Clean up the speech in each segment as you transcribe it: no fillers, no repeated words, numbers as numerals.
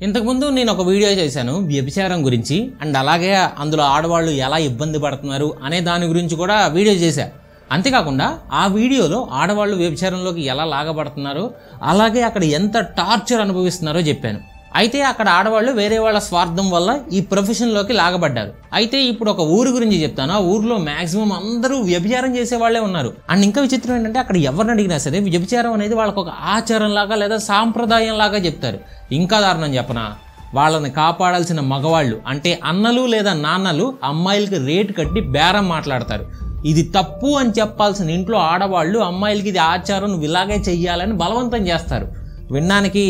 ఇంతకుముందు నేను ఒక వీడియో చేశాను వ్యభిచారం గురించి అండ్ అలాగే అందులో ఆడవాళ్ళు ఎలా ఇబ్బంది పడుతున్నారు అనే దాని గురించి కూడా వీడియో చేశా. అంతేకాకుండా ఆ వీడియోలో ఆడవాళ్ళు వ్యభిచారంలోకి ఎలా లాగబడుతున్నారో అలాగే అక్కడ ఎంత టార్చర్ అనుభవిస్తున్నారో చెప్పాను. అయితే అక్కడ ఆడవాళ్ళు వేరే వాళ్ళ స్వార్థం వల్ల ఈ ప్రొఫెషన్లోకి లాగబడ్డారు. అయితే ఇప్పుడు ఒక ఊరు గురించి చెప్తాను. ఆ ఊరిలో మాక్సిమం అందరూ వ్యభిచారం చేసే వాళ్ళే ఉన్నారు. అండ్ ఇంకా విచిత్రం ఏంటంటే అక్కడ ఎవరిని అడిగినా సరే వ్యభిచారం అనేది వాళ్ళకు ఒక ఆచారం లాగా లేదా సాంప్రదాయం లాగా చెప్తారు. ఇంకా దారుణం చెప్పనా, వాళ్ళని కాపాడాల్సిన మగవాళ్ళు అంటే అన్నలు లేదా నాన్నలు అమ్మాయిలకి రేటు కట్టి బేరం మాట్లాడతారు. ఇది తప్పు అని చెప్పాల్సిన ఇంట్లో ఆడవాళ్ళు అమ్మాయిలకి ఇది ఆచారం, నువ్వు ఇలాగే చెయ్యాలని బలవంతం చేస్తారు. వినడానికి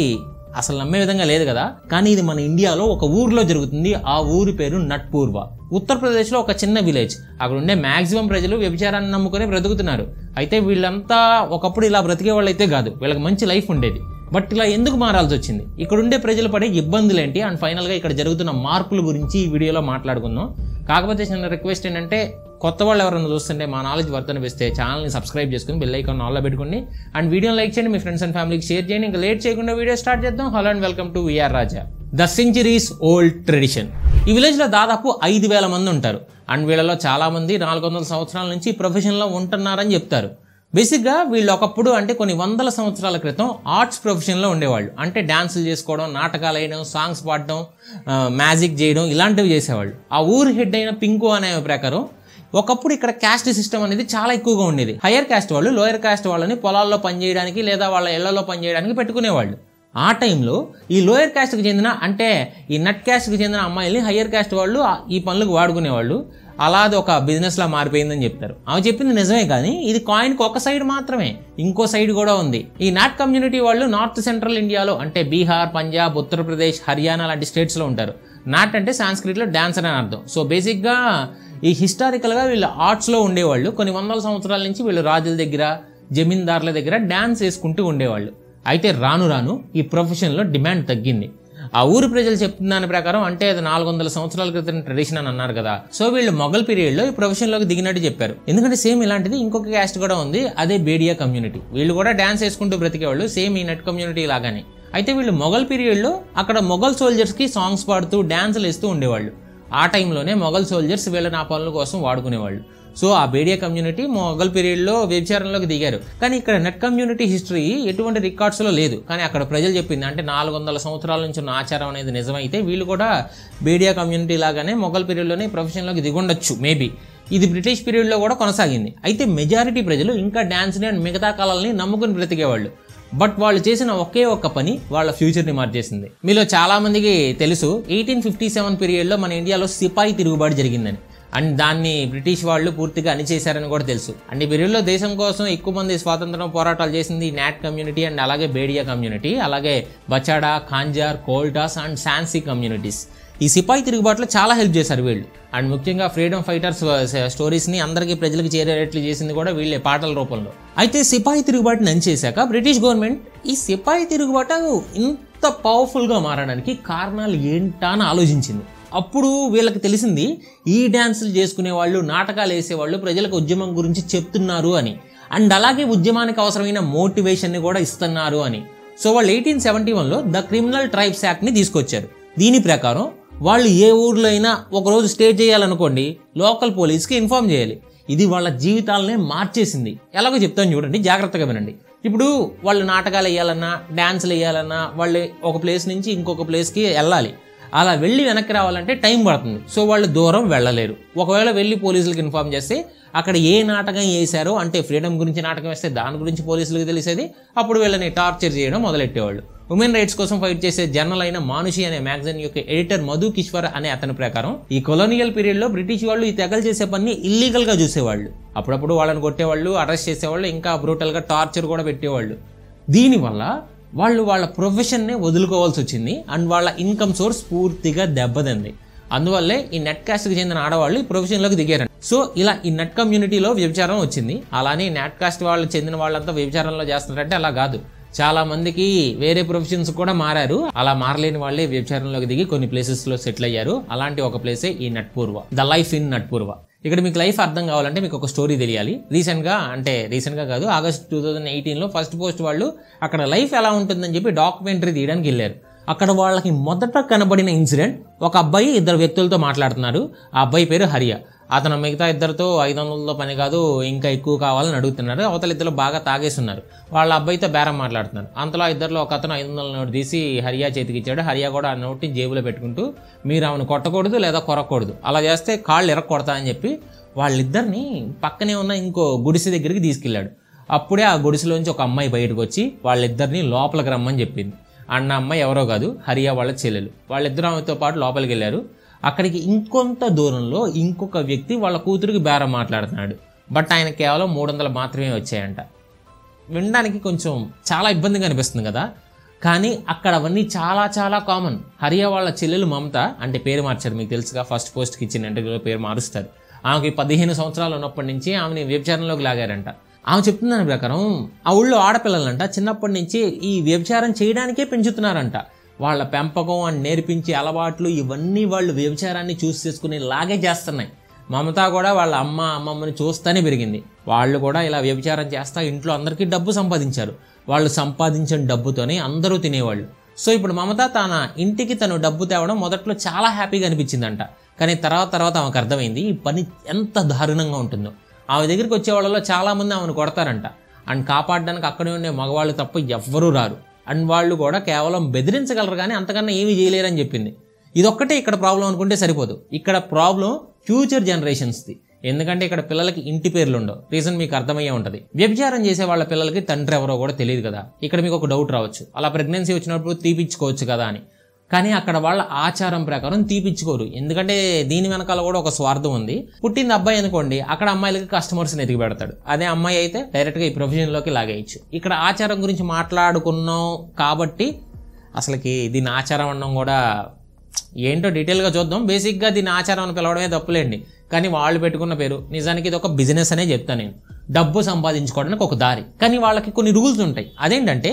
అసలు నమ్మే విధంగా లేదు కదా. కానీ ఇది మన ఇండియాలో ఒక ఊర్లో జరుగుతుంది. ఆ ఊరి పేరు నట్పూర్వ. ఉత్తరప్రదేశ్లో ఒక చిన్న విలేజ్. అక్కడ ఉండే మ్యాక్సిమం ప్రజలు వ్యభిచారాన్ని నమ్ముకొని బ్రతుకుతున్నారు. అయితే వీళ్ళంతా ఒకప్పుడు ఇలా బ్రతికే వాళ్ళు అయితే కాదు, వీళ్ళకి మంచి లైఫ్ ఉండేది. బట్ ఇలా ఎందుకు మారాల్సి వచ్చింది, ఇక్కడ ఉండే ప్రజలు పడే ఇబ్బందులు ఏంటి అండ్ ఫైనల్గా ఇక్కడ జరుగుతున్న మార్పుల గురించి ఈ వీడియోలో మాట్లాడుకుందాం. కాకపోతే చిన్న రిక్వెస్ట్ ఏంటంటే కొత్త వాళ్ళు ఎవరైనా చూస్తుంటే మా నాలెడ్జ్ వర్తనిపిస్తే ఛానల్ని సబ్స్క్రైబ్ చేసుకుని బెల్ ఐకాన్ ఆన్లో పెట్టుకోండి అండ్ వీడియోని లైక్ చేయండి, మీ ఫ్రెండ్స్ అండ్ ఫ్యామిలీకి షేర్ చేయండి. ఇంకా లేట్ చేయకుండా వీడియో స్టార్ట్ చేద్దాం. Hello and welcome to VR Raja. The centuries old tradition. ఈ విలేజ్లో దాదాపు 5,000 మంది ఉంటారు అండ్ వీళ్ళలో చాలామంది 400 సంవత్సరాల నుంచి ప్రొఫెషన్లో ఉంటున్నారని చెప్తారు. బేసిక్గా వీళ్ళు ఒకప్పుడు అంటే కొన్ని వందల సంవత్సరాల క్రితం ఆర్ట్స్ ప్రొఫెషన్లో ఉండేవాళ్ళు. అంటే డ్యాన్సులు చేసుకోవడం, నాటకాలు వేయడం, సాంగ్స్ పాడడం, మ్యాజిక్ చేయడం ఇలాంటివి చేసేవాళ్ళు. ఆ ఊరి హెడ్ అయిన పింకు అనే ప్రకారం ఒకప్పుడు ఇక్కడ క్యాస్ట్ సిస్టమ్ అనేది చాలా ఎక్కువగా ఉండేది. హయ్యర్ క్యాస్ట్ వాళ్ళు లోయర్ క్యాస్ట్ వాళ్ళని పొలాల్లో పనిచేయడానికి లేదా వాళ్ళ ఇళ్లలో పనిచేయడానికి పెట్టుకునేవాళ్ళు. ఆ టైంలో ఈ లోయర్ క్యాస్ట్కి చెందిన అంటే ఈ నట్ క్యాస్ట్కి చెందిన అమ్మాయిల్ని హయ్యర్ క్యాస్ట్ వాళ్ళు ఈ పనులకు వాడుకునేవాళ్ళు. అలా అది ఒక బిజినెస్లా మారిపోయిందని చెప్తారు. ఆమె చెప్పింది నిజమే, కానీ ఇది కాయిన్కి ఒక సైడ్ మాత్రమే, ఇంకో సైడ్ కూడా ఉంది. ఈ నాట్ కమ్యూనిటీ వాళ్ళు నార్త్ సెంట్రల్ ఇండియాలో అంటే బీహార్, పంజాబ్, ఉత్తరప్రదేశ్, హర్యానా లాంటి స్టేట్స్లో ఉంటారు. నాట్ అంటే సాంస్క్రిట్లో డాన్సర్ అని అర్థం. సో బేసిక్గా ఈ హిస్టారికల్గా వీళ్ళు ఆర్ట్స్లో ఉండేవాళ్ళు. కొన్ని వందల సంవత్సరాల నుంచి వీళ్ళు రాజుల దగ్గర, జమీందారుల దగ్గర డ్యాన్స్ వేసుకుంటూ ఉండేవాళ్ళు. అయితే రాను రాను ఈ ప్రొఫెషన్లో డిమాండ్ తగ్గింది. ఆ ఊరు ప్రజలు చెప్తున్న దాని ప్రకారం అంటే అది 400 సంవత్సరాల క్రితం ట్రెడిషన్ అని అన్నారు కదా. సో వీళ్ళు మొఘల్ పీరియడ్లో ఈ ప్రొఫెషన్లోకి దిగినట్టు చెప్పారు. ఎందుకంటే సేమ్ ఇలాంటిది ఇంకొక క్యాస్ట్ కూడా ఉంది, అదే బేడియా కమ్యూనిటీ. వీళ్ళు కూడా డ్యాన్స్ వేసుకుంటూ బ్రతికేవాళ్ళు, సేమ్ ఈ నట్ కమ్యూనిటీ లాగానే. అయితే వీళ్ళు మొఘల్ పీరియడ్లో అక్కడ మొఘల్ సోల్జర్స్కి సాంగ్స్ పాడుతూ డ్యాన్సులు వేస్తూ ఉండేవాళ్ళు. ఆ టైంలోనే మొఘల్ సోల్జర్స్ వీళ్ళ నా పనుల కోసం వాడుకునేవాళ్ళు. సో ఆ బేడియా కమ్యూనిటీ మొఘల్ పీరియడ్లో వ్యభిచారంలోకి దిగారు. కానీ ఇక్కడ నెట్ కమ్యూనిటీ హిస్టరీ ఎటువంటి రికార్డ్స్లో లేదు. కానీ అక్కడ ప్రజలు చెప్పింది అంటే 400 సంవత్సరాల నుంచి ఉన్న ఆచారం అనేది నిజమైతే వీళ్ళు కూడా బేడియా కమ్యూనిటీ లాగానే మొఘల్ పీరియడ్లోనే ప్రొఫెషన్లోకి దిగుండొచ్చు. మేబీ ఇది బ్రిటిష్ పీరియడ్లో కూడా కొనసాగింది. అయితే మెజారిటీ ప్రజలు ఇంకా డ్యాన్స్ని అండ్ మిగతా కళల్ని నమ్ముకుని బ్రతికేవాళ్ళు. బట్ వాళ్ళు చేసిన ఒకే ఒక్క పని వాళ్ళ ఫ్యూచర్ని మార్చేసింది. మీలో చాలా మందికి తెలుసు 1857 పీరియడ్లో మన ఇండియాలో సిపాయి తిరుగుబాటు జరిగిందని. అండ్ దాన్ని బ్రిటిష్ వాళ్ళు పూర్తిగా అణిచేశారని కూడా తెలుసు. అండ్ ఈ పీరియడ్లో దేశం కోసం ఎక్కువ మంది స్వాతంత్రం పోరాటాలు చేసింది నాట్ కమ్యూనిటీ అండ్ అలాగే బేడియా కమ్యూనిటీ, అలాగే బచాడా, ఖాంజార్, కోల్టాస్ అండ్ శాన్సీ కమ్యూనిటీస్. ఈ సిపాయి తిరుగుబాటులో చాలా హెల్ప్ చేశారు వీళ్ళు. అండ్ ముఖ్యంగా ఫ్రీడమ్ ఫైటర్స్ స్టోరీస్ని అందరికీ ప్రజలకు చేరేట్లు చేసింది కూడా వీళ్ళే పాటల రూపంలో. అయితే సిపాయి తిరుగుబాటుని అణిచేశాక బ్రిటిష్ గవర్నమెంట్ ఈ సిపాయి తిరుగుబాటు ఇంత పవర్ఫుల్గా మారడానికి కారణాలు ఏంటా అని ఆలోచించింది. అప్పుడు వీళ్ళకి తెలిసింది ఈ డ్యాన్సులు చేసుకునే వాళ్ళు, నాటకాలు వేసేవాళ్ళు ప్రజలకు ఉద్యమం గురించి చెప్తున్నారు అని, అండ్ అలాగే ఉద్యమానికి అవసరమైన మోటివేషన్ని కూడా ఇస్తున్నారు అని. సో వాళ్ళు 1871లో ద క్రిమినల్ ట్రైబ్స్ యాక్ట్ని తీసుకొచ్చారు. దీని ప్రకారం వాళ్ళు ఏ ఊర్లో అయినా ఒకరోజు స్టే చేయాలనుకోండి, లోకల్ పోలీస్కి ఇన్ఫార్మ్ చేయాలి. ఇది వాళ్ళ జీవితాలనే మార్చేసింది. ఎలాగో చెప్తాను చూడండి, జాగ్రత్తగా వినండి. ఇప్పుడు వాళ్ళు నాటకాలు వేయాలన్నా, డ్యాన్సులు వేయాలన్నా వాళ్ళు ఒక ప్లేస్ నుంచి ఇంకొక ప్లేస్కి వెళ్ళాలి. అలా వెళ్ళి వెనక్కి రావాలంటే టైం పడుతుంది. సో వాళ్ళు దూరం వెళ్ళలేరు. ఒకవేళ వెళ్ళి పోలీసులకు ఇన్ఫార్మ్ చేస్తే అక్కడ ఏ నాటకం వేశారో అంటే ఫ్రీడమ్ గురించి నాటకం వేస్తే దాని గురించి పోలీసులకు తెలిసేది. అప్పుడు వీళ్ళని టార్చర్ చేయడం మొదలెట్టేవాళ్ళు. ఉమెన్ రైట్స్ కోసం ఫైట్ చేసే జర్నల్ అయిన మానుషి అనే మ్యాగజైన్ యొక్క ఎడిటర్ మధు కిశ్వర్ అనే అతని ప్రకారం ఈ కొలోనియల్ పీరియడ్లో బ్రిటిష్ వాళ్ళు ఈ తెగలు చేసే పని ఇల్లీగల్గా చూసేవాళ్ళు. అప్పుడప్పుడు వాళ్ళని కొట్టేవాళ్ళు, అరెస్ట్ చేసేవాళ్ళు, ఇంకా బ్రూటల్గా టార్చర్ కూడా పెట్టేవాళ్ళు. దీనివల్ల వాళ్ళు వాళ్ళ ప్రొఫెషన్నే వదులుకోవాల్సి వచ్చింది అండ్ వాళ్ళ ఇన్కమ్ సోర్స్ పూర్తిగా దెబ్బతింది. అందువల్లే ఈ నెట్ కాస్ట్కి చెందిన ఆడవాళ్ళు ఈ ప్రొఫెషన్లోకి దిగారు. సో ఇలా ఈ నెట్ కమ్యూనిటీలో వ్యభిచారం వచ్చింది. అలానే నెట్ కాస్ట్ వాళ్ళకి చెందిన వాళ్ళంతా వ్యభిచారంలో చేస్తున్నారంటే అలా కాదు. చాలా మందికి వేరే ప్రొఫెషన్స్ కూడా మారారు. అలా మారలేని వాళ్ళే వ్యభిచారంలోకి దిగి కొన్ని ప్లేసెస్లో సెటిల్ అయ్యారు. అలాంటి ఒక ప్లేసే ఈ నట్పూర్వ, ద లైఫ్ ఇన్ నట్పూర్వ. ఇక్కడ మీకు లైఫ్ అర్థం కావాలంటే మీకు ఒక స్టోరీ తెలియాలి. రీసెంట్గా కాదు, ఆగస్ట్ 2018లో ఫస్ట్ పోస్ట్ వాళ్ళు అక్కడ లైఫ్ ఎలా ఉంటుందని చెప్పి డాక్యుమెంటరీ తీయడానికి వెళ్ళారు. అక్కడ వాళ్ళకి మొదట కనబడిన ఇన్సిడెంట్, ఒక అబ్బాయి ఇద్దరు వ్యక్తులతో మాట్లాడుతున్నారు. ఆ అబ్బాయి పేరు హరియా. అతను మిగతా ఇద్దరితో 500తో పని కాదు, ఇంకా ఎక్కువ కావాలని అడుగుతున్నారు. అవతల ఇద్దరు బాగా తాగేస్తున్నారు. వాళ్ళ అబ్బాయితో బేరం మాట్లాడుతున్నారు. అంతలో ఇద్దరిలో ఒక అతను 500 నోటు తీసి హరియా చేతికి ఇచ్చాడు. హరియా కూడా ఆ నోటుని జేబులో పెట్టుకుంటూ, మీరు ఆమెను కొట్టకూడదు లేదా కొరకూడదు, అలా చేస్తే కాళ్ళు ఎరక్కొడతా అని చెప్పి వాళ్ళిద్దరిని పక్కనే ఉన్న ఇంకో గుడిసె దగ్గరికి తీసుకెళ్ళాడు. అప్పుడే ఆ గుడిసెలోంచి ఒక అమ్మాయి బయటకు వచ్చి వాళ్ళిద్దరిని లోపలికి రమ్మని చెప్పింది. అన్న అమ్మాయి ఎవరో కాదు, హరియా వాళ్ళ చెల్లెలు. వాళ్ళిద్దరు ఆమెతో పాటు లోపలికి వెళ్ళారు. అక్కడికి ఇంకొంత దూరంలో ఇంకొక వ్యక్తి వాళ్ళ కూతురికి బేరం మాట్లాడుతున్నాడు. బట్ ఆయన కేవలం 300 మాత్రమే వచ్చాయంట. వినడానికి కొంచెం చాలా ఇబ్బందిగా అనిపిస్తుంది కదా, కానీ అక్కడ అవన్నీ చాలా చాలా కామన్. హరియా వాళ్ళ చెల్లెలు మమత, అంటే పేరు మార్చారు, మీకు తెలుసుగా, ఫస్ట్ పోస్ట్కి ఇచ్చిన ఇంటర్వ్యూలో పేరు మారుస్తారు. ఆమెకి 15 సంవత్సరాలు ఉన్నప్పటి నుంచి ఆమెని వ్యభిచారంలోకి లాగారంట. ఆమె చెప్తున్న దాని ప్రకారం ఆ ఊళ్ళో ఆడపిల్లలంట చిన్నప్పటి నుంచి ఈ వ్యభిచారం చేయడానికే పెంచుతున్నారంట. వాళ్ళ పెంపకం అని నేర్పించే అలవాట్లు ఇవన్నీ వాళ్ళు వ్యభిచారాన్ని చూసి చేసుకుని లాగే చేస్తున్నాయి. మమత కూడా వాళ్ళ అమ్మమ్మని చూస్తూనే పెరిగింది. వాళ్ళు కూడా ఇలా వ్యభిచారం చేస్తా ఇంట్లో అందరికీ డబ్బు సంపాదించారు. వాళ్ళు సంపాదించిన డబ్బుతోనే అందరూ తినేవాళ్ళు. సో ఇప్పుడు మమత తన ఇంటికి తను డబ్బు తేవడం మొదట్లో చాలా హ్యాపీగా అనిపించిందంట. కానీ తర్వాత ఆమెకు అర్థమైంది ఈ పని ఎంత దారుణంగా ఉంటుందో. ఆమె దగ్గరికి వచ్చే వాళ్ళలో చాలామంది ఆమెను కొడతారంట. అండ్ కాపాడడానికి అక్కడే ఉండే మగవాళ్ళు తప్ప ఎవ్వరూ రారు. అండ్ వాళ్ళు కూడా కేవలం బెదిరించగలరు కానీ అంతకన్నా ఏమీ చేయలేరని చెప్పింది. ఇదొక్కటే ఇక్కడ ప్రాబ్లం అనుకుంటే సరిపోదు. ఇక్కడ ప్రాబ్లం ఫ్యూచర్ జనరేషన్స్ది. ఎందుకంటే ఇక్కడ పిల్లలకి ఇంటి పేర్లు ఉండవు. రీజన్ మీకు అర్థమయ్యే ఉంటుంది. వ్యభిచారం చేసే వాళ్ళ పిల్లలకి తండ్రి ఎవరో కూడా తెలియదు కదా. ఇక్కడ మీకు ఒక డౌట్ రావచ్చు, అలా ప్రెగ్నెన్సీ వచ్చినప్పుడు తీపిచ్చుకోవచ్చు కదా అని. కానీ అక్కడ వాళ్ళ ఆచారం ప్రకారం తీపిచ్చుకోరు. ఎందుకంటే దీని వెనకాల కూడా ఒక స్వార్థం ఉంది. పుట్టింది అబ్బాయి అనుకోండి, అక్కడ అమ్మాయిలకి కస్టమర్స్ని ఎతికి పెడతాడు. అదే అమ్మాయి అయితే డైరెక్ట్గా ఈ ప్రొఫెషన్లోకి లాగేయచ్చు. ఇక్కడ ఆచారం గురించి మాట్లాడుకున్నాం కాబట్టి అసలుకి దీని ఆచారం అన్నం కూడా ఏంటో డీటెయిల్గా చూద్దాం. బేసిక్గా దీన్ని ఆచారం అని పిలవడమే తప్పులేండి, కానీ వాళ్ళు పెట్టుకున్న పేరు. నిజానికి ఇది ఒక బిజినెస్ అనే చెప్తాను నేను. డబ్బు సంపాదించుకోవడానికి ఒక దారి, కానీ వాళ్ళకి కొన్ని రూల్స్ ఉంటాయి. అదేంటంటే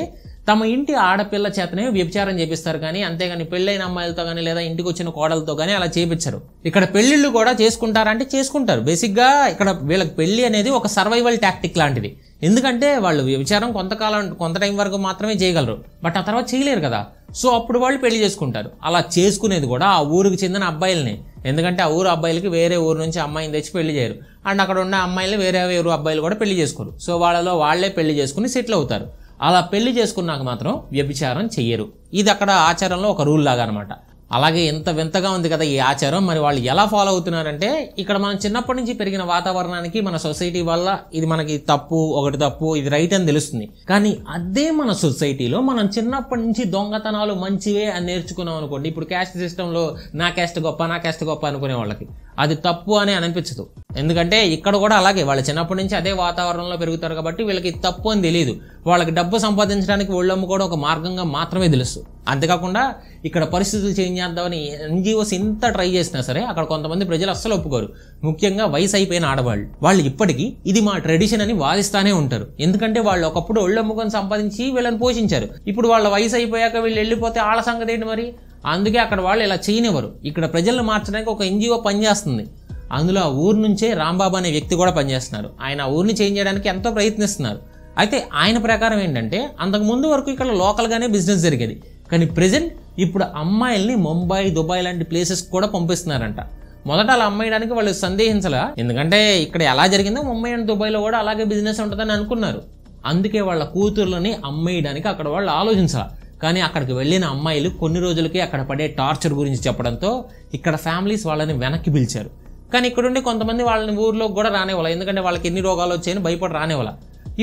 తమ ఇంటి ఆడపిల్ల చేతనే వ్యభిచారం చేపిస్తారు, కానీ అంతేగాని పెళ్ళైన అమ్మాయిలతో కానీ లేదా ఇంటికి వచ్చిన కోడలతో కానీ అలా చేపించరు. ఇక్కడ పెళ్లిళ్ళు కూడా చేసుకుంటారంటే చేసుకుంటారు. బేసిక్గా ఇక్కడ వీళ్ళకి పెళ్లి అనేది ఒక సర్వైవల్ టాక్టిక్ లాంటిది. ఎందుకంటే వాళ్ళు వ్యభిచారం కొంత టైం వరకు మాత్రమే చేయగలరు, బట్ ఆ తర్వాత చేయలేరు కదా. సో అప్పుడు వాళ్ళు పెళ్లి చేసుకుంటారు. అలా చేసుకునేది కూడా ఆ ఊరికి చెందిన అబ్బాయిలనే. ఎందుకంటే ఆ ఊరు అబ్బాయిలకి వేరే ఊరు నుంచి అమ్మాయిని తెచ్చి పెళ్లి చేయరు. అండ్ అక్కడ ఉన్న అమ్మాయిలు వేరే ఊరు అబ్బాయిలు కూడా పెళ్లి చేసుకోరు. సో వాళ్ళలో వాళ్లే పెళ్లి చేసుకుని సెటిల్ అవుతారు. అలా పెళ్లి చేసుకున్నాక మాత్రం వ్యభిచారం చెయ్యరు. ఇది అక్కడ ఆచారంలో ఒక రూల్ లాగా అనమాట. అలాగే ఎంత వింతగా ఉంది కదా ఈ ఆచారం. మరి వాళ్ళు ఎలా ఫాలో అవుతున్నారంటే, ఇక్కడ మనం చిన్నప్పటి నుంచి పెరిగిన వాతావరణానికి మన సొసైటీ వల్ల ఇది మనకి తప్పు, ఒకటి తప్పు, ఇది రైట్ అని తెలుస్తుంది. కానీ అదే మన సొసైటీలో మనం చిన్నప్పటి నుంచి దొంగతనాలు మంచివే అని నేర్చుకున్నాం అనుకోండి. ఇప్పుడు క్యాస్ట్ సిస్టంలో నా క్యాస్ట్ గొప్ప అనుకునే వాళ్ళకి అది తప్పు అని అనిపించదు. ఎందుకంటే ఇక్కడ కూడా అలాగే వాళ్ళు చిన్నప్పటి నుంచి అదే వాతావరణంలో పెరుగుతారు కాబట్టి వీళ్ళకి తప్పు అని తెలియదు. వాళ్ళకి డబ్బు సంపాదించడానికి ఒళ్ళమ్ము కూడా ఒక మార్గంగా మాత్రమే తెలుసు. అంతేకాకుండా ఇక్కడ పరిస్థితులు చేంజ్ చేద్దామని ఎన్జిఓస్ ఇంత ట్రై చేసినా సరే అక్కడ కొంతమంది ప్రజలు అస్సలు ఒప్పుకోరు. ముఖ్యంగా వయసు అయిపోయిన ఆడవాళ్ళు. వాళ్ళు ఇప్పటికీ ఇది మా ట్రెడిషన్ అని వాదిస్తానే ఉంటారు. ఎందుకంటే వాళ్ళు ఒకప్పుడు ఒళ్ళమ్ముకొని సంపాదించి వీళ్ళని పోషించారు. ఇప్పుడు వాళ్ళ వయసు అయిపోయాక వీళ్ళు వెళ్ళిపోతే వాళ్ళ సంగతి ఏంటి మరి? అందుకే అక్కడ వాళ్ళు ఇలా చేయనివ్వరు. ఇక్కడ ప్రజలను మార్చడానికి ఒక ఎన్జిఓ పనిచేస్తుంది. అందులో ఆ ఊరు నుంచే రాంబాబు అనే వ్యక్తి కూడా పనిచేస్తున్నారు. ఆయన ఆ ఊరిని చేంజ్ చేయడానికి ఎంతో ప్రయత్నిస్తున్నారు. అయితే ఆయన ప్రకారం ఏంటంటే, అంతకు ముందు వరకు ఇక్కడ లోకల్గానే బిజినెస్ జరిగేది. కానీ ప్రెజెంట్ ఇప్పుడు అమ్మాయిల్ని ముంబై, దుబాయ్ లాంటి ప్లేసెస్ కూడా పంపిస్తున్నారంట. మొదట అలా అమ్మేయడానికి వాళ్ళు సందేహించలా. ఎందుకంటే ఇక్కడ ఎలా జరిగిందో ముంబై అండ్ దుబాయ్లో కూడా అలాగే బిజినెస్ ఉంటుందని అనుకున్నారు. అందుకే వాళ్ళ కూతుర్లని అమ్మేయడానికి అక్కడ వాళ్ళు ఆలోచించాల. కానీ అక్కడికి వెళ్ళిన అమ్మాయిలు కొన్ని రోజులకే అక్కడ పడే టార్చర్ గురించి చెప్పడంతో ఇక్కడ ఫ్యామిలీస్ వాళ్ళని వెనక్కి పిలిచారు. కానీ ఇక్కడుండి కొంతమంది వాళ్ళని ఊర్లోకి కూడా రానివ్వాలి. ఎందుకంటే వాళ్ళకి ఎన్ని రోగాలు వచ్చాయని భయపడి రానివ్వాలి.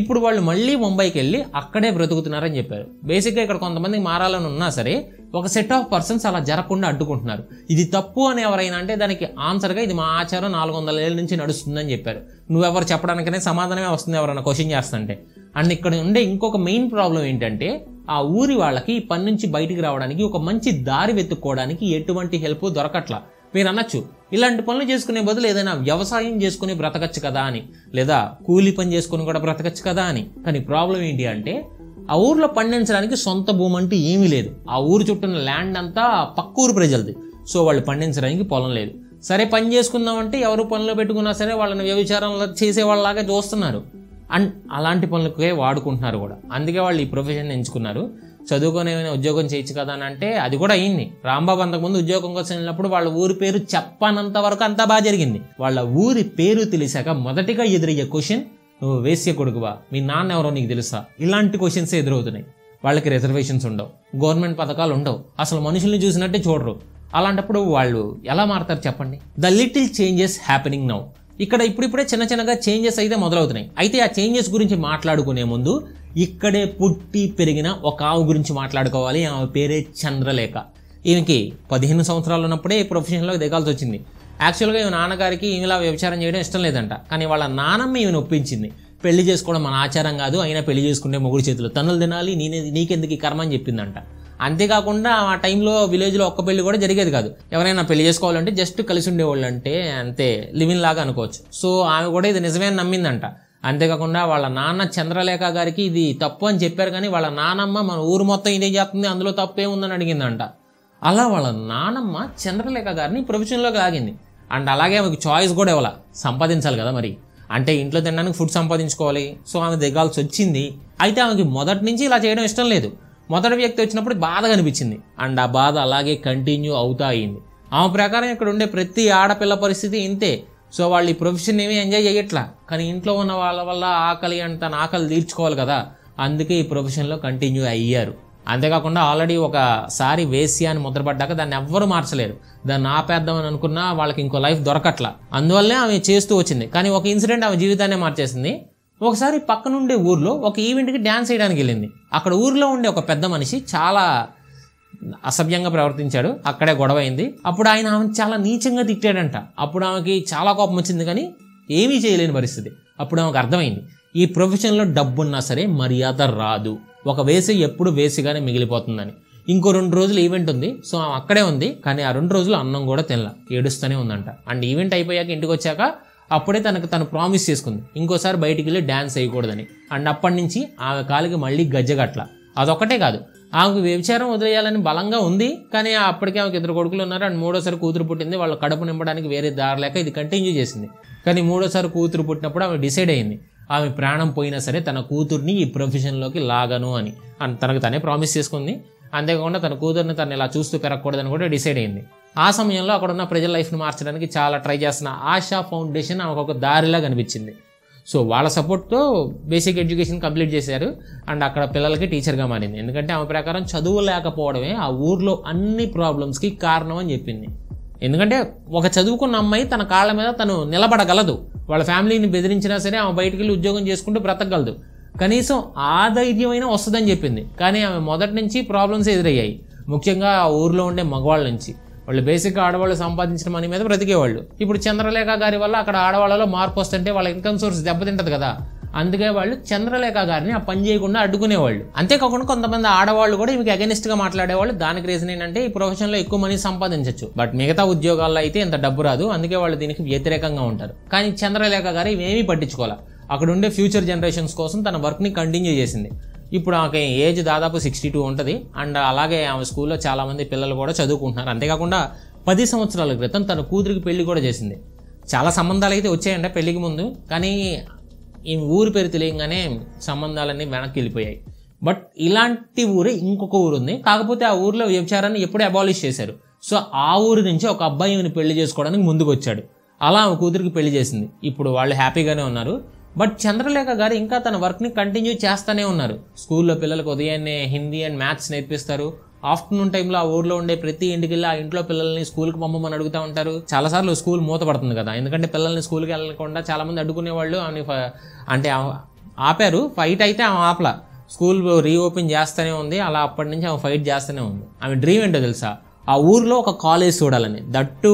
ఇప్పుడు వాళ్ళు మళ్ళీ ముంబైకి వెళ్ళి అక్కడే బ్రతుకుతున్నారని చెప్పారు. బేసిక్గా ఇక్కడ కొంతమంది మారాలని ఉన్నా సరే ఒక సెట్ ఆఫ్ పర్సన్స్ అలా జరగకుండా అడ్డుకుంటున్నారు. ఇది తప్పు అని ఎవరైనా అంటే దానికి ఆన్సర్గా ఇది మా ఆచారం 400 ఏళ్ళ నుంచి నడుస్తుందని చెప్పారు. నువ్వెవరు చెప్పడానికనే సమాధానమే వస్తుంది ఎవరైనా క్వశ్చన్ చేస్తుంటే. అండ్ ఇక్కడ ఉండే ఇంకొక మెయిన్ ప్రాబ్లం ఏంటంటే, ఆ ఊరి వాళ్ళకి ఈ పని నుంచి బయటికి రావడానికి ఒక మంచి దారి వెతుక్కోవడానికి ఎటువంటి హెల్ప్ దొరకట్లా. మీరు అనొచ్చు, ఇలాంటి పనులు చేసుకునే బదులు ఏదైనా వ్యవసాయం చేసుకుని బ్రతకచ్చు కదా అని, లేదా కూలి పని చేసుకుని కూడా బ్రతకచ్చు కదా అని. కానీ ప్రాబ్లం ఏంటి అంటే, ఆ ఊర్లో పండించడానికి సొంత భూమి అంటూ ఏమీ లేదు. ఆ ఊరు చుట్టూన్న ల్యాండ్ అంతా పక్క ఊరు ప్రజలది. సో వాళ్ళు పండించడానికి పొలం లేదు. సరే పని చేసుకుందామంటే ఎవరు పనిలో పెట్టుకున్నా సరే వాళ్ళని వ్యభిచారంలో చేసేవాళ్ళలాగా చూస్తున్నారు. అండ్ అలాంటి పనులకే వాడుకుంటున్నారు కూడా. అందుకే వాళ్ళు ఈ ప్రొఫెషన్ ఎంచుకున్నారు. చదువుకొని ఏమైనా ఉద్యోగం చేయొచ్చు కదా అని అంటే అది కూడా అయింది. రాంబాబు అంతకుముందు ఉద్యోగం కోసం వెళ్ళినప్పుడు వాళ్ళ ఊరి పేరు చెప్పనంత వరకు అంతా బాగా జరిగింది. వాళ్ళ ఊరి పేరు తెలిసాక మొదటిగా ఎదురయ్యే క్వశ్చన్, నువ్వు వేశ్య కొడుకువా, మీ నాన్న ఎవరో నీకు తెలుసా? ఇలాంటి క్వశ్చన్సే ఎదురవుతున్నాయి. వాళ్ళకి రిజర్వేషన్స్ ఉండవు, గవర్నమెంట్ పథకాలు ఉండవు, అసలు మనుషుల్ని చూసినట్టే చూడరు. అలాంటప్పుడు వాళ్ళు ఎలా మారుతారు చెప్పండి? The little changes happening now. ఇక్కడ ఇప్పుడిప్పుడే చిన్న చిన్నగా చేంజెస్ అయితే మొదలవుతున్నాయి. అయితే ఆ చేంజెస్ గురించి మాట్లాడుకునే ముందు ఇక్కడే పుట్టి పెరిగిన ఒక ఆవు గురించి మాట్లాడుకోవాలి. ఆమె పేరే చంద్రలేఖ. ఈమెకి 15 సంవత్సరాలు ఉన్నప్పుడే ప్రొఫెషన్లోకి దిగాల్సి వచ్చింది. యాక్చువల్గా ఈమె నాన్నగారికి ఈమెలా వ్యభిచారం చేయడం ఇష్టం లేదంట. కానీ వాళ్ళ నానమ్మ ఈమెను ఒప్పించింది. పెళ్లి చేసుకోవడం మన ఆచారం కాదు, అయినా పెళ్లి చేసుకుంటే మొగుడు చేతులు తన్నులు తినాలి, నీకెందుకు ఈ కర్మ అని చెప్పిందంట. అంతేకాకుండా ఆ టైంలో విలేజ్లో ఒక్క పెళ్లి కూడా జరిగేది కాదు. ఎవరైనా పెళ్లి చేసుకోవాలంటే జస్ట్ కలిసి ఉండేవాళ్ళు, అంటే అంతే లివింగ్ లాగా అనుకోవచ్చు. సో ఆమె కూడా ఇది నిజమే అని నమ్మిందంట. అంతేకాకుండా వాళ్ళ నాన్న చంద్రలేఖ గారికి ఇది తప్పు అని చెప్పారు, కానీ వాళ్ళ నానమ్మ మన ఊరు మొత్తం ఇదే చేస్తుంది, అందులో తప్పే ఉందని అడిగిందంట. అలా వాళ్ళ నానమ్మ చంద్రలేఖ గారిని ప్రొఫెషన్లోకి లాగింది. అండ్ అలాగే ఆమెకు చాయిస్ కూడా ఇవ్వాల, సంపాదించాలి కదా మరి, అంటే ఇంట్లో తినడానికి ఫుడ్ సంపాదించుకోవాలి. సో ఆమె దిగాల్సి వచ్చింది. అయితే ఆమెకి మొదటి నుంచి ఇలా చేయడం ఇష్టం లేదు. మొదటి వ్యక్తి వచ్చినప్పుడు బాధగా అనిపించింది, అండ్ ఆ బాధ అలాగే కంటిన్యూ అవుతా అయింది. ఆమె ప్రకారం ఇక్కడ ఉండే ప్రతి ఆడపిల్ల పరిస్థితి ఇంతే. సో వాళ్ళు ఈ ప్రొఫెషన్ ఏమీ ఎంజాయ్ చేయట్లా, కానీ ఇంట్లో ఉన్న వాళ్ళ వల్ల ఆకలి అంటే తన ఆకలి తీర్చుకోవాలి కదా, అందుకే ఈ ప్రొఫెషన్లో కంటిన్యూ అయ్యారు. అంతేకాకుండా ఆల్రెడీ ఒకసారి వేశ్య అని ముద్రపడ్డాక దాన్ని ఎవ్వరూ మార్చలేరు. దాన్ని ఆపేద్దామని అనుకున్నా వాళ్ళకి ఇంకో లైఫ్ దొరకట్లా. అందువల్లే ఆమె చేస్తూ వచ్చింది. కానీ ఒక ఇన్సిడెంట్ ఆమె జీవితాన్ని మార్చేసింది. ఒకసారి పక్కనుండే ఊర్లో ఒక ఈవెంట్కి డ్యాన్స్ చేయడానికి వెళ్ళింది. అక్కడ ఊర్లో ఉండే ఒక పెద్ద మనిషి చాలా అసభ్యంగా ప్రవర్తించాడు. అక్కడే గొడవ అయింది. అప్పుడు ఆయన ఆమెను చాలా నీచంగా తిట్టాడంట. అప్పుడు ఆమెకి చాలా కోపం వచ్చింది, కానీ ఏమీ చేయలేని పరిస్థితి. అప్పుడు ఆమెకు అర్థమైంది, ఈ ప్రొఫెషన్లో డబ్బున్నా సరే మర్యాద రాదు, ఒక వేసి ఎప్పుడు వేసిగానే మిగిలిపోతుందని. ఇంకో 2 రోజులు ఈవెంట్ ఉంది. సో ఆమె అక్కడే ఉంది, కానీ ఆ 2 రోజులు అన్నం కూడా తినలా, ఏడుస్తూనే ఉందంట. అండ్ ఈవెంట్ అయిపోయాక ఇంటికి వచ్చాక అప్పుడే తను ప్రామిస్ చేసుకుంది, ఇంకోసారి బయటికి వెళ్ళి డ్యాన్స్ వేయకూడదని. అండ్ అప్పటి నుంచి ఆమె కాలికి మళ్ళీ గజ్జగట్ల. అదొక్కటే కాదు, ఆమెకు వ్యభిచారం వదిలేయాలని బలంగా ఉంది, కానీ అప్పటికే ఆమెకు 2 కొడుకులు ఉన్నారు. అండ్ 3వసారి కూతురు పుట్టింది. వాళ్ళ కడుపు నింపడానికి వేరే దారి లేక ఇది కంటిన్యూ చేసింది. కానీ 3వసారి కూతురు పుట్టినప్పుడు ఆమె డిసైడ్ అయింది, ఆమె ప్రాణం పోయినా సరే తన కూతుర్ని ఈ ప్రొఫెషన్లోకి లాగను అని తనకు తనే ప్రామిస్ చేసుకుంది. అంతేకాకుండా తన కూతుర్ని తను ఇలా చూస్తూ పెరగకూడదని కూడా డిసైడ్ అయింది. ఆ సమయంలో అక్కడ ఉన్న ప్రజల లైఫ్ని మార్చడానికి చాలా ట్రై చేస్తున్న ఆశా ఫౌండేషన్ ఆమెకు ఒక దారిలా కనిపించింది. సో వాళ్ళ సపోర్ట్తో బేసిక్ ఎడ్యుకేషన్ కంప్లీట్ చేశారు. అండ్ అక్కడ పిల్లలకి టీచర్గా మారింది. ఎందుకంటే ఆమె ప్రకారం చదువు లేకపోవడమే ఆ ఊర్లో అన్ని ప్రాబ్లమ్స్కి కారణం అని చెప్పింది. ఎందుకంటే ఒక చదువుకున్న అమ్మాయి తన కాళ్ళ మీద తను నిలబడగలదు. వాళ్ళ ఫ్యామిలీని బెదిరించినా సరే ఆమె బయటికి వెళ్ళి ఉద్యోగం చేసుకుంటూ బ్రతకగలదు. కనీసం ఆ ధైర్యమైనా వస్తుందని చెప్పింది. కానీ ఆమె మొదటి నుంచి ప్రాబ్లమ్స్ ఎదురయ్యాయి. ముఖ్యంగా ఆ ఊర్లో ఉండే మగవాళ్ళ నుంచి. వాళ్ళు బేసిక్గా ఆడవాళ్ళు సంపాదించిన మనీ మీద బ్రతికేవాళ్ళు. ఇప్పుడు చంద్రలేఖ గారి వల్ల అక్కడ ఆడవాళ్ళలో మార్పు వస్తుంటే వాళ్ళ ఇన్కమ్ సోర్స్ దెబ్బతింటది కదా, అందుకే వాళ్ళు చంద్రలేఖ గారిని ఆ పని చేయకుండా అడ్డుకునేవాళ్ళు. అంతేకాకుండా కొంతమంది ఆడవాళ్ళు కూడా ఈమెకి అగెనిస్ట్గా మాట్లాడేవాళ్ళు. దానికి రీజన్ ఏంటంటే ఈ ప్రొఫెషన్లో ఎక్కువ మనీ సంపాదించవచ్చు, బట్ మిగతా ఉద్యోగాల్లో అయితే ఇంత డబ్బు రాదు, అందుకే వాళ్ళు దీనికి వ్యతిరేకంగా ఉంటారు. కానీ చంద్రలేఖ గారు ఇవేమీ పట్టించుకోవాలి. అక్కడ ఉండే ఫ్యూచర్ జనరేషన్స్ కోసం తన వర్క్ని కంటిన్యూ చేసింది. ఇప్పుడు ఆమెకి ఏజ్ దాదాపు 62 ఉంటుంది. అండ్ అలాగే ఆమె స్కూల్లో చాలామంది పిల్లలు కూడా చదువుకుంటున్నారు. అంతేకాకుండా 10 సంవత్సరాల క్రితం తన కూతురికి పెళ్లి కూడా చేసింది. చాలా సంబంధాలు అయితే వచ్చాయంటే పెళ్లికి ముందు, కానీ ఈ ఊరి పేరు తెలియగానే సంబంధాలన్నీ వెనక్కి వెళ్ళిపోయాయి. బట్ ఇలాంటి ఊరే ఇంకొక ఊరు ఉంది. కాకపోతే ఆ ఊరిలో వ్యభిచారాన్ని ఎప్పుడూ అబాలిష్ చేశారు. సో ఆ ఊరి నుంచి ఒక అబ్బాయిని పెళ్లి చేసుకోవడానికి ముందుకు వచ్చాడు. అలా ఆమె కూతురికి పెళ్లి చేసింది. ఇప్పుడు వాళ్ళు హ్యాపీగానే ఉన్నారు. బట్ చంద్రలేఖ గారు ఇంకా తన వర్క్ని కంటిన్యూ చేస్తూనే ఉన్నారు. స్కూల్లో పిల్లలకు ఉదయాన్నే హిందీ అండ్ మ్యాథ్స్ నేర్పిస్తారు. ఆఫ్టర్నూన్ టైంలో ఆ ఊర్లో ఉండే ప్రతి ఇంటికి వెళ్ళి ఆ ఇంట్లో పిల్లల్ని స్కూల్కి పంపమని అడుగుతూ ఉంటారు. చాలాసార్లు స్కూల్ మూతపడుతుంది కదా, ఎందుకంటే పిల్లల్ని స్కూల్కి వెళ్ళకుండా చాలామంది అడ్డుకునేవాళ్ళు. ఆమె అంటే ఆపారు, ఫైట్ అయితే ఆమె ఆపలా. స్కూల్ రీఓపెన్ చేస్తూనే ఉంది. అలా అప్పటి నుంచి ఆమె ఫైట్ చేస్తూనే ఉంది. ఆమె డ్రీమ్ ఏంటో తెలుసా, ఆ ఊర్లో ఒక కాలేజ్ చూడాలని, దట్టు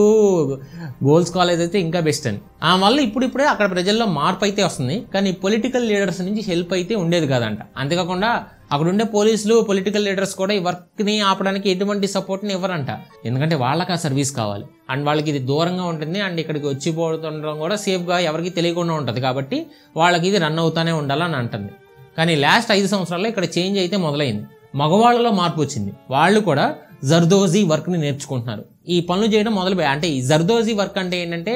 గర్ల్స్ కాలేజ్ అయితే ఇంకా బెస్ట్ అని. ఆ వల్ల ఇప్పుడిప్పుడే అక్కడ ప్రజల్లో మార్పు అయితే వస్తుంది. కానీ పొలిటికల్ లీడర్స్ నుంచి హెల్ప్ అయితే ఉండేది కాదంట. అంతేకాకుండా అక్కడ ఉండే పోలీసులు, పొలిటికల్ లీడర్స్ కూడా ఈ వర్క్ని ఆపడానికి ఎటువంటి సపోర్ట్ని ఇవ్వరంట. ఎందుకంటే వాళ్ళకి ఆ సర్వీస్ కావాలి. అండ్ వాళ్ళకి ఇది దూరంగా ఉంటుంది. అండ్ ఇక్కడికి వచ్చిపోతుండడం కూడా సేఫ్గా ఎవరికి తెలియకుండా ఉంటుంది. కాబట్టి వాళ్ళకి ఇది రన్ అవుతానే ఉండాలని అంటుంది. కానీ లాస్ట్ 5 సంవత్సరాల్లో ఇక్కడ చేంజ్ అయితే మొదలైంది. మగవాళ్ళలో మార్పు వచ్చింది. వాళ్ళు కూడా జర్దోజీ వర్క్ని నేర్చుకుంటున్నారు. ఈ పనులు చేయడం మొదలుపోయాయి. అంటే ఈ జర్దోజీ వర్క్ అంటే ఏంటంటే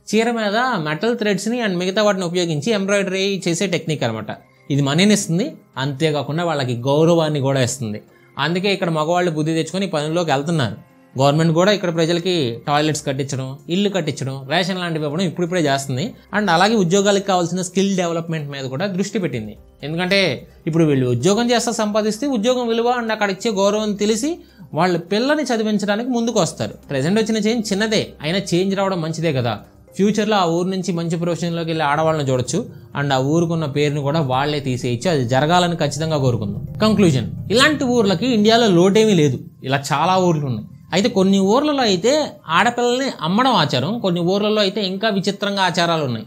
చీర మీద మెటల్ థ్రెడ్స్ని అండ్ మిగతా వాటిని ఉపయోగించి ఎంబ్రాయిడరీ చేసే టెక్నిక్ అనమాట. ఇది మనీని ఇస్తుంది, అంతేకాకుండా వాళ్ళకి గౌరవాన్ని కూడా ఇస్తుంది. అందుకే ఇక్కడ మగవాళ్ళు బుద్ధి తెచ్చుకొని పనుల్లోకి వెళ్తున్నారు. గవర్నమెంట్ కూడా ఇక్కడ ప్రజలకి టాయిలెట్స్ కట్టించడం, ఇల్లు కట్టించడం, రేషన్ లాంటివి ఇవ్వడం ఇప్పుడిప్పుడే చేస్తుంది. అండ్ అలాగే ఉద్యోగాలకు కావాల్సిన స్కిల్ డెవలప్మెంట్ మీద కూడా దృష్టి పెట్టింది. ఎందుకంటే ఇప్పుడు వీళ్ళు ఉద్యోగం చేస్తా సంపాదిస్తే ఉద్యోగం విలువ అండ్ అక్కడ ఇచ్చే గౌరవం తెలిసి వాళ్ళ పిల్లని చదివించడానికి ముందుకు వస్తారు. ప్రజెంట్ వచ్చిన చేంజ్ చిన్నదే అయినా చేంజ్ రావడం మంచిదే కదా. ఫ్యూచర్లో ఆ ఊరు నుంచి మంచి ప్రొఫెషన్లోకి వెళ్ళి ఆడవాళ్ళని చూడొచ్చు అండ్ ఆ ఊరుకున్న పేరును కూడా వాళ్లే తీసేయచ్చు. అది జరగాలని ఖచ్చితంగా కోరుకుందాం. కంక్లూజన్, ఇలాంటి ఊర్లకి ఇండియాలో లోటేమీ లేదు. ఇలా చాలా ఊర్లు ఉన్నాయి. అయితే కొన్ని ఊర్లలో అయితే ఆడపిల్లల్ని అమ్మడం ఆచారం, కొన్ని ఊర్లలో అయితే ఇంకా విచిత్రంగా ఆచారాలు ఉన్నాయి.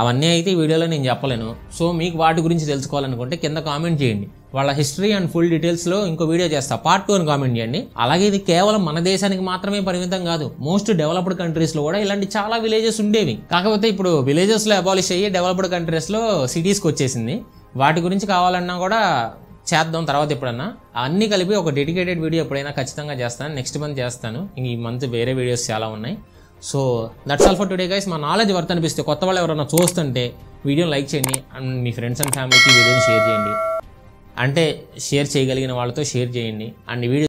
అవన్నీ అయితే ఈ వీడియోలో నేను చెప్పలేను. సో మీకు వాటి గురించి తెలుసుకోవాలనుకుంటే కింద కామెంట్ చేయండి. వాళ్ళ హిస్టరీ అండ్ ఫుల్ డీటెయిల్స్లో ఇంకో వీడియో చేస్తా, పార్ట్ 2 అని కామెంట్ చేయండి. అలాగే ఇది కేవలం మన దేశానికి మాత్రమే పరిమితం కాదు, మోస్ట్ డెవలప్డ్ కంట్రీస్లో కూడా ఇలాంటి చాలా విలేజెస్ ఉండేవి. కాకపోతే ఇప్పుడు విలేజెస్లో అబాలిష్ అయ్యి డెవలప్డ్ కంట్రీస్లో సిటీస్కి వచ్చేసింది. వాటి గురించి కావాలన్నా కూడా చేద్దాం తర్వాత ఎప్పుడన్నా. అన్నీ కలిపి ఒక డెడికేటెడ్ వీడియో ఎప్పుడైనా ఖచ్చితంగా చేస్తాను. నెక్స్ట్ మంత్ చేస్తాను. ఇంక ఈ మంత్ వేరే వీడియోస్ చాలా ఉన్నాయి. So that's all for today guys. మా నాలెడ్జ్ వర్త్ అనిపిస్తే కొత్త వాళ్ళు ఎవరైనా చూస్తుంటే వీడియోని లైక్ చేయండి అండ్ మీ ఫ్రెండ్స్ అండ్ ఫ్యామిలీకి వీడియోని షేర్ చేయండి. అంటే షేర్ చేయగలిగిన వాళ్ళతో షేర్ చేయండి అండ్ ఈ వీడియో